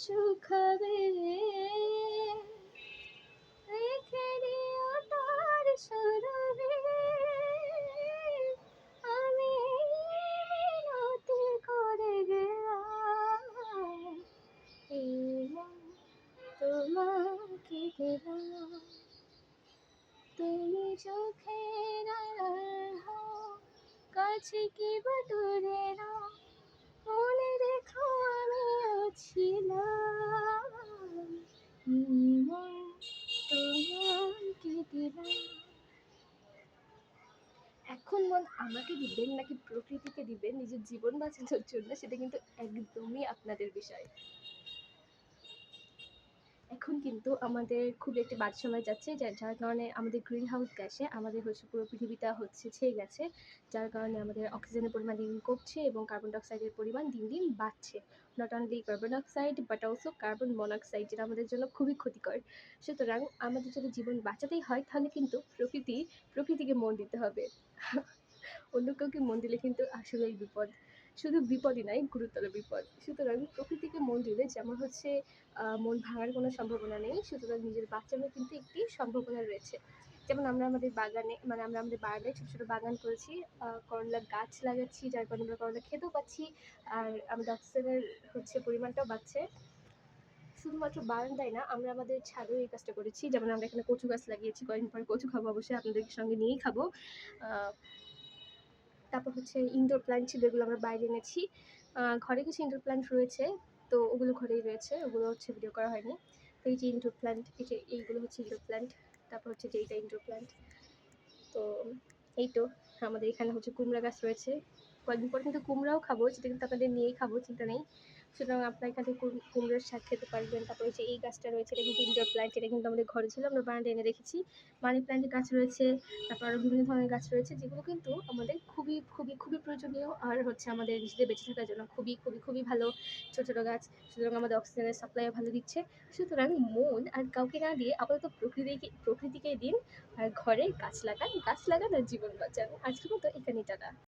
শুকাবে, রেখে দিও তার সুরভি। আমি মিনতি করে গেলাম, এই মন তোমাকে দিলাম। তুমি চোখের আড়াল হও, কাছে কি বা দূরে নাও, মনে রেখো আমিও ছিলাম। এই মন তোমাকে দিলাম। এখন মন আমাকে দিবেন নাকি প্রকৃতিকে দিবেন নিজের জীবন বাঁচানোর জন্য, সেটা কিন্তু একদমই আপনাদের বিষয়। এখন কিন্তু আমাদের খুব একটি বাজে সময় যাচ্ছে, যার কারণে আমাদের গ্রিন হাউস গ্যাসে আমাদের হচ্ছে পুরো পৃথিবীটা হচ্ছে ছেয়ে গেছে, যার কারণে আমাদের অক্সিজেনের পরিমাণ দিন দিন কমছে এবং কার্বন ডাইঅক্সাইডের পরিমাণ দিন দিন বাড়ছে। Not only carbon dioxide but also carbon monoxide, যেটা আমাদের জন্য খুবই ক্ষতিকর। সুতরাং আমাদের যদি জীবন বাঁচাতেই হয় তাহলে কিন্তু প্রকৃতিকে মন দিতে হবে। অন্য কাউকে মন দিলে কিন্তু আসলেই বিপদ, শুধু বিপদই নয়, গুরুতর বিপদ। সুতরাং প্রকৃতিকে মন দিলে যেমন হচ্ছে মন ভাঙার কোনো সম্ভাবনা নেই, সুতরাং নিজের বাঁচানোর কিন্তু একটি সম্ভাবনা রয়েছে। যেমন আমরা আমাদের বাগানে, মানে আমরা আমাদের বারান্দায় ছোটো ছোটো বাগান করেছি, করলা গাছ লাগাচ্ছি, যার কারণে আমরা করলা খেতেও পাচ্ছি, আর আমাদের অক্সিজেনের হচ্ছে পরিমাণটাও বাড়ছে। শুধুমাত্র বারান্দায় না, আমরা আমাদের ছাদেও এই কাজটা করেছি। যেমন আমরা এখানে কচু গাছ লাগিয়েছি, কয়েকদিন পরে কচু খাবো, অবশ্যই আপনাদের সঙ্গে নিয়েই খাবো। তারপর হচ্ছে ইনডোর প্ল্যান্ট ছিল, এগুলো আমরা বাইরে এনেছি। ঘরে কিছু ইনডোর প্ল্যান্ট রয়েছে, তো ওগুলো ঘরেই রয়েছে, ওগুলো হচ্ছে ভিডিও করা হয়নি। তো এই যে ইনডোর প্ল্যান্ট, এই যে এইগুলো হচ্ছে ইনডোর প্ল্যান্ট। তারপর হচ্ছে যে এইটা ইনডোর প্ল্যান্ট। তো এই তো আমাদের এখানে হচ্ছে কুমড়া গাছ রয়েছে, কয়েকদিন পর কিন্তু কুমড়াও খাবো, যেটা কিন্তু আপনাদের নিয়েই খাবো, চিন্তা নেই। সুতরাং আপনার এখান থেকে কুমড়োর শাক খেতে পারবেন। তারপর হচ্ছে এই গাছটা রয়েছে, এটা কিন্তু ইনডোর প্ল্যান্ট, এটা কিন্তু আমাদের ঘরে ছিল, আমরা বারান্দায় এনে রেখেছি। মানি প্ল্যান্টের গাছ রয়েছে, তারপর আরও বিভিন্ন ধরনের গাছ রয়েছে, যেগুলো কিন্তু আমাদের খুবই খুবই খুবই প্রয়োজনীয়, আর হচ্ছে আমাদের নিজেদের বেঁচে থাকার জন্য খুবই খুবই খুবই ভালো ছোটো ছোটো গাছ। সুতরাং আমাদের অক্সিজেনের সাপ্লাইও ভালো দিচ্ছে। সুতরাং মন আর কাউকে না দিয়ে আপাতত প্রকৃতিকে দিন, আর ঘরে গাছ লাগান আর জীবন বাঁচান। আজকের মতো এখানেই টাটা।